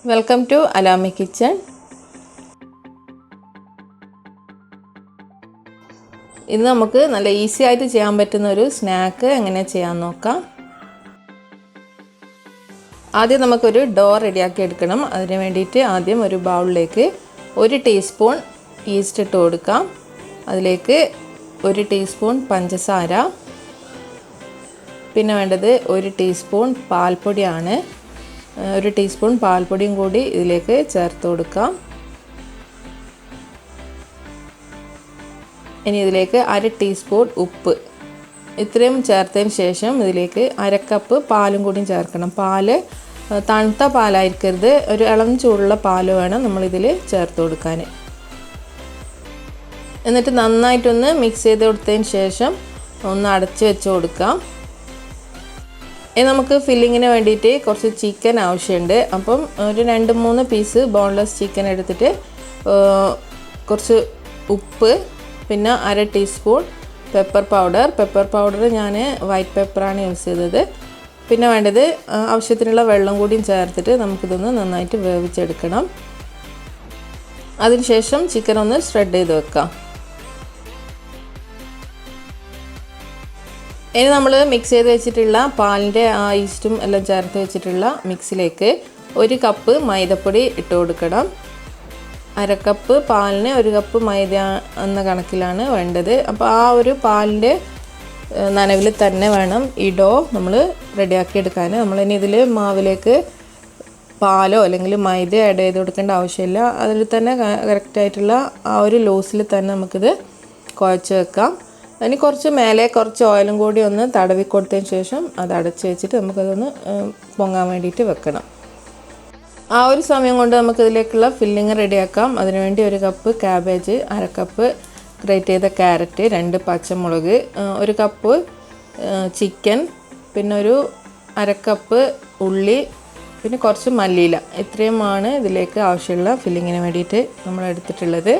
Welcome to Alaami Kitchen. ഇന്ന് നമുക്ക് നല്ല ഈസി ആയിട്ട് ചെയ്യാൻ പറ്റുന്ന ഒരു സ്നാക്ക് എങ്ങനെ ചെയ്യാൻ നോക്കാം. ആദ്യം നമുക്കൊരു ഡോ റെഡിയാക്കി എടുക്കണം. അതിനു വേണ്ടിയിട്ട് ആദ്യം ഒരു ബൗളിലേക്ക് 1 ടീസ്പൂൺ ഈസ്റ്റ് ഇട്ട് കൊടുക്കാം. അതിലേക്ക് 1 ടീസ്പൂൺ പഞ്ചസാര, പിന്നെ വേണ്ടത് 1 ടീസ്പൂൺ പാൽപ്പൊടിയാണ്. 1 ടീസ്പൂൺ പാൽപ്പൊടിയും കൂടി ഇതിലേക്ക് ചേർത്ത് കൊടുക്കാം. ഇനി ഇതിലേക്ക് 1/2 ടീസ്പൂൺ ഉപ്പ്. ഇത്രയും ചേർത്തതിന് ശേഷം ഇതിലേക്ക് 1/2 കപ്പ് പാലും കൂടി ചേർക്കണം. പാല് തണുത്ത പാലായിരിക്കരുത്, ഒരു ഇളം ചൂടുള്ള പാല് വേണം നമ്മളിതിൽ ചേർത്ത് കൊടുക്കാൻ. എന്നിട്ട് നന്നായിട്ടൊന്ന് മിക്സ് ചെയ്ത് കൊടുത്തതിന് ശേഷം ഒന്ന് അടച്ച് വെച്ച് കൊടുക്കാം. ഇനി നമുക്ക് ഫില്ലിങ്ങിന് വേണ്ടിയിട്ട് കുറച്ച് ചിക്കൻ ആവശ്യമുണ്ട്. അപ്പം ഒരു 2-3 പീസ് ബോൺലെസ് ചിക്കൻ എടുത്തിട്ട് കുറച്ച് ഉപ്പ്, പിന്നെ 1/2 ടീസ്പൂൺ പെപ്പർ പൗഡർ ഞാൻ വൈറ്റ് പെപ്പറാണ് യൂസ് ചെയ്തത്. പിന്നെ വേണ്ടത് ആവശ്യത്തിനുള്ള വെള്ളം കൂടിയും ചേർത്തിട്ട് നമുക്കിതൊന്ന് നന്നായിട്ട് വേവിച്ചെടുക്കണം. അതിനുശേഷം ചിക്കൻ ഒന്ന് ഷ്രെഡ് ചെയ്ത് വെക്കാം. ഇനി നമ്മൾ മിക്സ് ചെയ്ത് വെച്ചിട്ടുള്ള പാലിൻ്റെ ഈസ്റ്റും എല്ലാം ചേർത്ത് വെച്ചിട്ടുള്ള മിക്സിലേക്ക് 1 കപ്പ് മൈദപ്പൊടി ഇട്ട് കൊടുക്കണം. 1/2 കപ്പ് പാലിന് 1 കപ്പ് മൈദ എന്ന കണക്കിലാണ് വേണ്ടത്. അപ്പോൾ ആ ഒരു പാലിൻ്റെ നനവിൽ തന്നെ വേണം ഈ ഡോ നമ്മൾ റെഡിയാക്കി എടുക്കാൻ. നമ്മളിനി ഇതിൽ മാവിലേക്ക് പാലോ അല്ലെങ്കിൽ മൈദ ആഡ് ചെയ്ത് കൊടുക്കേണ്ട ആവശ്യമില്ല. അതിൽ തന്നെ കറക്റ്റായിട്ടുള്ള ആ ഒരു ലൂസിൽ തന്നെ നമുക്കിത് കുഴച്ച് വെക്കാം. അതിന് കുറച്ച് മേലെ കുറച്ച് ഓയിലും കൂടി ഒന്ന് തടവി കൊടുത്തതിന് ശേഷം അത് അടച്ച് വെച്ചിട്ട് നമുക്കതൊന്ന് പൊങ്ങാൻ വേണ്ടിയിട്ട് വെക്കണം. ആ ഒരു സമയം കൊണ്ട് നമുക്കിതിലേക്കുള്ള ഫില്ലിങ് റെഡിയാക്കാം. അതിനുവേണ്ടി 1 കപ്പ് ക്യാബേജ്, 1/2 കപ്പ് ഗ്രേറ്റ് ചെയ്ത ക്യാരറ്റ്, 2 പച്ചമുളക്, 1 കപ്പ് ചിക്കൻ, പിന്നെ ഒരു 1/2 കപ്പ് ഉള്ളി, പിന്നെ കുറച്ച് മല്ലിയില. ഇത്രയുമാണ് ഇതിലേക്ക് ആവശ്യമുള്ള ഫില്ലിങ്ങിന് വേണ്ടിയിട്ട് നമ്മൾ എടുത്തിട്ടുള്ളത്.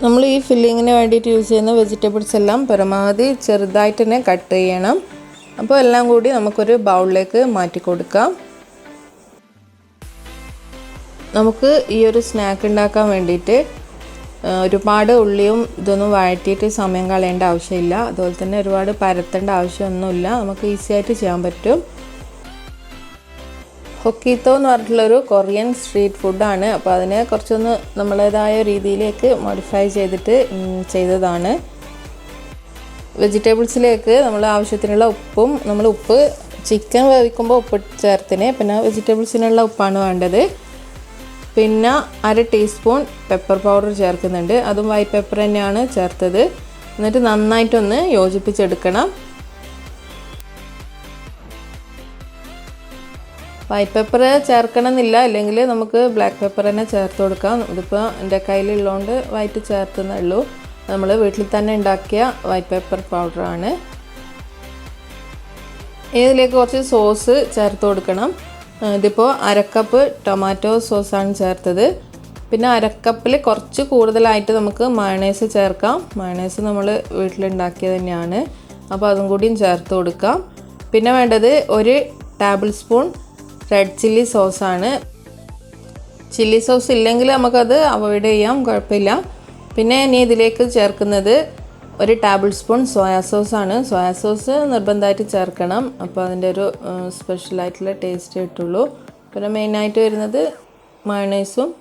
നമ്മൾ ഈ ഫില്ലിങ്ങിന് വേണ്ടിയിട്ട് യൂസ് ചെയ്യുന്ന വെജിറ്റബിൾസ് എല്ലാം പരമാവധി ചെറുതായിട്ട് തന്നെ കട്ട് ചെയ്യണം. അപ്പോൾ എല്ലാം കൂടി നമുക്കൊരു ബൗളിലേക്ക് മാറ്റി കൊടുക്കാം. നമുക്ക് ഈ ഒരു സ്നാക്ക് ഉണ്ടാക്കാൻ വേണ്ടിയിട്ട് ഒരുപാട് ഉള്ളിയും ഇതൊന്നും വഴറ്റിയിട്ട് സമയം കളയേണ്ട ആവശ്യമില്ല. അതുപോലെ തന്നെ ഒരുപാട് പരത്തേണ്ട ആവശ്യമൊന്നുമില്ല. നമുക്ക് ഈസി ആയിട്ട് ചെയ്യാൻ പറ്റും. ഹൊക്കീത്തോ എന്ന് പറഞ്ഞിട്ടുള്ളൊരു കൊറിയൻ സ്ട്രീറ്റ് ഫുഡാണ്. അപ്പോൾ അതിനെ കുറച്ചൊന്ന് നമ്മളേതായ രീതിയിലേക്ക് മോഡിഫൈ ചെയ്തിട്ട് ചെയ്തതാണ്. വെജിറ്റബിൾസിലേക്ക് നമ്മൾ ആവശ്യത്തിനുള്ള ഉപ്പും, നമ്മൾ ഉപ്പ് ചിക്കൻ വേവിക്കുമ്പോൾ ഉപ്പ് ചേർത്തിന്, പിന്നെ വെജിറ്റബിൾസിനുള്ള ഉപ്പാണ് വേണ്ടത്. പിന്നെ 1/2 ടീസ്പൂൺ പെപ്പർ പൗഡർ ചേർക്കുന്നുണ്ട്. അതും വൈറ്റ് പെപ്പർ തന്നെയാണ് ചേർത്തത്. എന്നിട്ട് നന്നായിട്ടൊന്ന് യോജിപ്പിച്ചെടുക്കണം. വൈറ്റ് പെപ്പർ ചേർക്കണം എന്നില്ല, അല്ലെങ്കിൽ നമുക്ക് ബ്ലാക്ക് പെപ്പർ തന്നെ ചേർത്ത് കൊടുക്കാം. ഇതിപ്പോൾ എൻ്റെ കയ്യിലുള്ളതുകൊണ്ട് വൈറ്റ് ചേർത്തുന്നേ ഉള്ളൂ. നമ്മൾ വീട്ടിൽ തന്നെ ഉണ്ടാക്കിയ വൈറ്റ് പെപ്പർ പൗഡറാണ്. ഇതിലേക്ക് കുറച്ച് സോസ് ചേർത്ത് കൊടുക്കണം. ഇതിപ്പോൾ 1/2 കപ്പ് ടൊമാറ്റോ സോസാണ് ചേർത്തത്. പിന്നെ 1/2 കപ്പിൽ കുറച്ച് കൂടുതലായിട്ട് നമുക്ക് മയണൈസ് ചേർക്കാം. മയണൈസ് നമ്മൾ വീട്ടിലുണ്ടാക്കിയത് തന്നെയാണ്. അപ്പോൾ അതും കൂടിയും ചേർത്ത് കൊടുക്കാം. പിന്നെ വേണ്ടത് 1 ടേബിൾ സ്പൂൺ റെഡ് ചില്ലി സോസാണ്. ചില്ലി സോസ് ഇല്ലെങ്കിൽ നമുക്കത് അവോയ്ഡ് ചെയ്യാം, കുഴപ്പമില്ല. പിന്നെ ഇനി ഇതിലേക്ക് ചേർക്കുന്നത് 1 ടേബിൾ സ്പൂൺ സോയാ സോസാണ്. സോയാ സോസ് നിർബന്ധമായിട്ട് ചേർക്കണം. അപ്പോൾ അതിൻ്റെ ഒരു സ്പെഷ്യലായിട്ടുള്ള ടേസ്റ്റ് കിട്ടുള്ളൂ. പിന്നെ മെയിനായിട്ട് വരുന്നത് മയണൈസും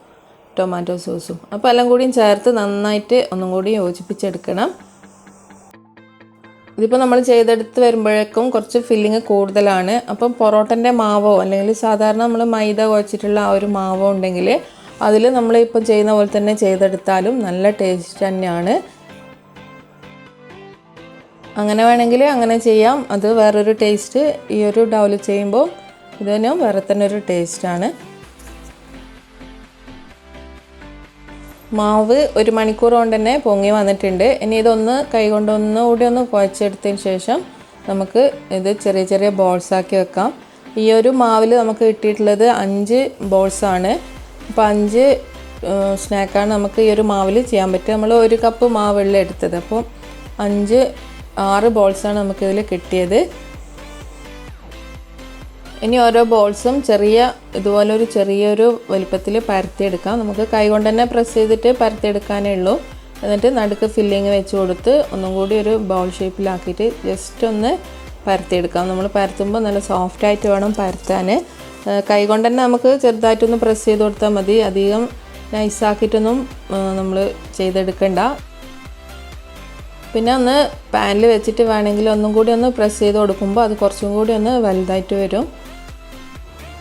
ടൊമാറ്റോ സോസും. അപ്പോൾ എല്ലാം കൂടിയും ചേർത്ത് നന്നായിട്ട് ഒന്നും കൂടി യോജിപ്പിച്ചെടുക്കണം. ഇതിപ്പോൾ നമ്മൾ ചെയ്തെടുത്ത് വരുമ്പോഴേക്കും കുറച്ച് ഫില്ലിങ് കൂടുതലാണ്. അപ്പം പൊറോട്ടൻ്റെ മാവോ അല്ലെങ്കിൽ സാധാരണ നമ്മൾ മൈദ കുഴച്ചിട്ടുള്ള ആ ഒരു മാവോ ഉണ്ടെങ്കിൽ അതിൽ നമ്മളിപ്പം ചെയ്യുന്ന പോലെ തന്നെ ചെയ്തെടുത്താലും നല്ല ടേസ്റ്റ് തന്നെയാണ്. അങ്ങനെ വേണമെങ്കിൽ അങ്ങനെ ചെയ്യാം. അത് വേറൊരു ടേസ്റ്റ്. ഈ ഒരു ഡൗല് ചെയ്യുമ്പോൾ ഇതിനും വേറെ തന്നെ ഒരു ടേസ്റ്റാണ്. മാവ് 1 മണിക്കൂർ കൊണ്ട് തന്നെ പൊങ്ങി വന്നിട്ടുണ്ട്. ഇനി ഇതൊന്ന് കൈകൊണ്ട് ഒന്നുകൂടി ഒന്ന് കുഴച്ചെടുത്തതിന് ശേഷം നമുക്ക് ഇത് ചെറിയ ചെറിയ ബോൾസാക്കി വെക്കാം. ഈ ഒരു മാവിൽ നമുക്ക് കിട്ടിയിട്ടുള്ളത് 5 ബോൾസാണ്. അപ്പോൾ 5 സ്നാക്കാണ് നമുക്ക് ഈ ഒരു മാവിൽ ചെയ്യാൻ പറ്റുക. നമ്മൾ 1 കപ്പ് മാവുള്ള എടുത്തത്, അപ്പോൾ 6 ബോൾസാണ് നമുക്കിതിൽ കിട്ടിയത്. ഇനി ഓരോ ബോൾസും ഇതുപോലൊരു ചെറിയൊരു വലിപ്പത്തിൽ പരത്തിയെടുക്കാം. നമുക്ക് കൈകൊണ്ട് തന്നെ പ്രസ് ചെയ്തിട്ട് പരത്തിയെടുക്കാനേ ഉള്ളൂ. എന്നിട്ട് നടുക്ക് ഫില്ലിങ് വെച്ച് കൊടുത്ത് ഒന്നും കൂടി ഒരു ബൗൾ ഷേപ്പിലാക്കിയിട്ട് ജസ്റ്റ് ഒന്ന് പരത്തിയെടുക്കാം. നമ്മൾ പരത്തുമ്പോൾ നല്ല സോഫ്റ്റായിട്ട് വേണം പരത്താൻ. കൈകൊണ്ട് തന്നെ നമുക്ക് ചെറുതായിട്ടൊന്ന് പ്രസ് ചെയ്ത് കൊടുത്താൽ മതി. അധികം നൈസാക്കിയിട്ടൊന്നും നമ്മൾ ചെയ്തെടുക്കണ്ട. പിന്നെ ഒന്ന് പാനിൽ വെച്ചിട്ട് വേണമെങ്കിൽ ഒന്നും കൂടി ഒന്ന് പ്രസ് ചെയ്ത് കൊടുക്കുമ്പോൾ അത് കുറച്ചും കൂടി ഒന്ന് വലുതായിട്ട് വരും.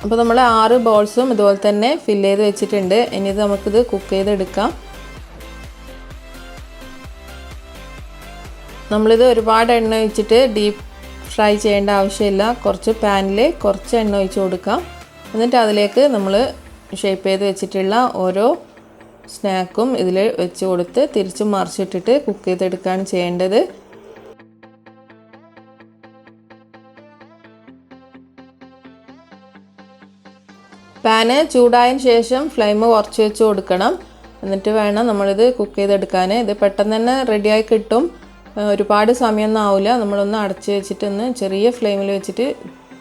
അപ്പോൾ നമ്മൾ 6 ബോൾസും ഇതുപോലെ തന്നെ ഫില്ല് ചെയ്ത് വെച്ചിട്ടുണ്ട്. ഇനി ഇത് നമുക്കിത് കുക്ക് ചെയ്തെടുക്കാം. നമ്മളിത് ഒരുപാട് എണ്ണ ഒഴിച്ചിട്ട് ഡീപ്പ് ഫ്രൈ ചെയ്യേണ്ട ആവശ്യമില്ല. കുറച്ച് പാനിൽ കുറച്ച് എണ്ണ ഒഴിച്ച് കൊടുക്കാം. എന്നിട്ട് അതിലേക്ക് നമ്മൾ ഷേപ്പ് ചെയ്ത് വെച്ചിട്ടുള്ള ഓരോ സ്നാക്കും ഇതിൽ വെച്ച് കൊടുത്ത് തിരിച്ചും മറിച്ചിട്ടിട്ട് കുക്ക് ചെയ്തെടുക്കുകയാണ് ചെയ്യേണ്ടത്. പാന് ചൂടായതിന് ശേഷം ഫ്ലെയിം കുറച്ച് വെച്ച് കൊടുക്കണം. എന്നിട്ട് വേണം നമ്മളിത് കുക്ക് ചെയ്തെടുക്കാൻ. ഇത് പെട്ടെന്ന് തന്നെ റെഡിയായി കിട്ടും. ഒരുപാട് സമയമൊന്നും ആവില്ല. നമ്മളൊന്ന് അടച്ച് വെച്ചിട്ടൊന്ന് ചെറിയ ഫ്ലെയിമിൽ വെച്ചിട്ട്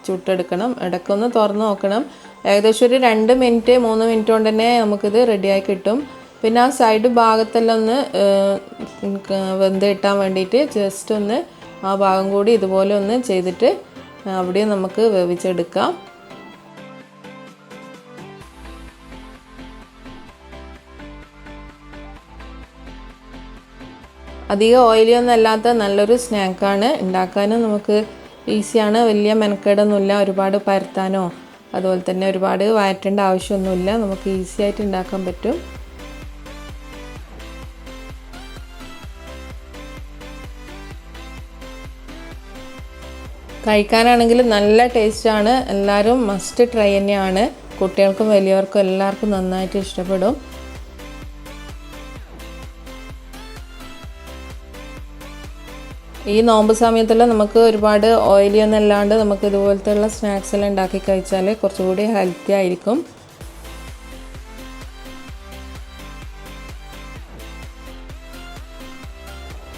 ചുട്ടെടുക്കണം. ഇടയ്ക്കൊന്ന് തുറന്ന് നോക്കണം. ഏകദേശം ഒരു 2 മിനിറ്റ് 3 മിനിറ്റ് കൊണ്ട് തന്നെ നമുക്കിത് റെഡിയായി കിട്ടും. പിന്നെ ആ സൈഡ് ഭാഗത്തെല്ലാം ഒന്ന് വെന്ത് കിട്ടാൻ വേണ്ടിയിട്ട് ജസ്റ്റ് ഒന്ന് ആ ഭാഗം കൂടി ഇതുപോലെ ഒന്ന് ചെയ്തിട്ട് അവിടെ നമുക്ക് വേവിച്ചെടുക്കാം. അധികം ഓയിലിയൊന്നും അല്ലാത്ത നല്ലൊരു സ്നാക്കാണ്. ഉണ്ടാക്കാനും നമുക്ക് ഈസിയാണ്. വലിയ മെനക്കേടൊന്നുമില്ല. ഒരുപാട് പരത്താനോ അതുപോലെ തന്നെ ഒരുപാട് വഴറ്റേണ്ട ആവശ്യമൊന്നുമില്ല. നമുക്ക് ഈസി ആയിട്ട് ഉണ്ടാക്കാൻ പറ്റും. കഴിക്കാനാണെങ്കിൽ നല്ല ടേസ്റ്റാണ്. എല്ലാവരും മസ്റ്റ് ട്രൈ തന്നെയാണ്. കുട്ടികൾക്കും വലിയവർക്കും എല്ലാവർക്കും നന്നായിട്ട് ഇഷ്ടപ്പെടും. ഈ നോമ്പ് സമയത്തെല്ലാം നമുക്ക് ഒരുപാട് ഓയിലിയൊന്നും അല്ലാണ്ട് നമുക്ക് ഇതുപോലത്തെയുള്ള സ്നാക്സ് എല്ലാം ഉണ്ടാക്കി കഴിച്ചാൽ കുറച്ചുകൂടി ഹെൽത്തി ആയിരിക്കും.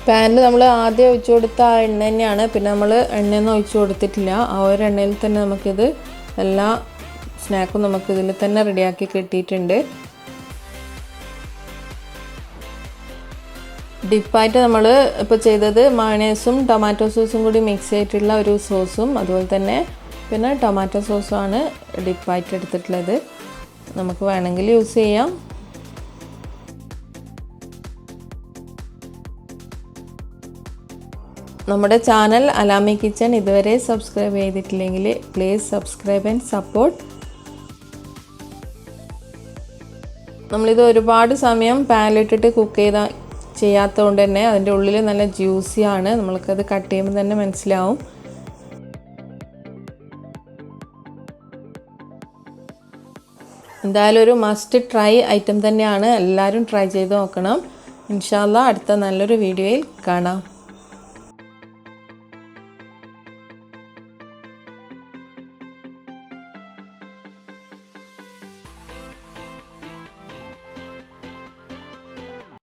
പാനിൽ നമ്മൾ ആദ്യം ഒഴിച്ചു കൊടുത്ത ആ എണ്ണ തന്നെയാണ്. പിന്നെ നമ്മൾ എണ്ണയൊന്നും ഒഴിച്ചു കൊടുത്തിട്ടില്ല. ആ ഒരു എണ്ണയിൽ തന്നെ നമുക്കിത് എല്ലാ സ്നാക്കും നമുക്കിതിൽ തന്നെ റെഡിയാക്കി കിട്ടിയിട്ടുണ്ട്. ഡിപ്പായിട്ട് നമ്മൾ ഇപ്പോൾ ചെയ്തത് മയോണൈസും ടൊമാറ്റോ സോസും കൂടി മിക്സ് ചെയ്തിട്ടുള്ള ഒരു സോസും അതുപോലെ തന്നെ പിന്നെ ടൊമാറ്റോ സോസുമാണ് ഡിപ്പായിട്ട് എടുത്തിട്ടുള്ളത്. നമുക്ക് വേണമെങ്കിൽ യൂസ് ചെയ്യാം. നമ്മുടെ ചാനൽ അലാമി കിച്ചൺ ഇതുവരെ സബ്സ്ക്രൈബ് ചെയ്തിട്ടില്ലെങ്കിൽ പ്ലീസ് സബ്സ്ക്രൈബ് ആൻഡ് സപ്പോർട്ട്. നമ്മളിത് ഒരുപാട് സമയം പാനിലിട്ടിട്ട് കുക്ക് ചെയ്യാത്തതുകൊണ്ട് തന്നെ അതിൻ്റെ ഉള്ളിൽ നല്ല ജ്യൂസിയാണ്. നമ്മൾക്കത് കട്ട് ചെയ്യുമ്പോൾ തന്നെ മനസ്സിലാവും. എന്തായാലും ഒരു മസ്റ്റ് ട്രൈ ഐറ്റം തന്നെയാണ്. എല്ലാവരും ട്രൈ ചെയ്ത് നോക്കണം. ഇൻഷാ അല്ലാഹ് അടുത്ത നല്ലൊരു വീഡിയോയിൽ കാണാം.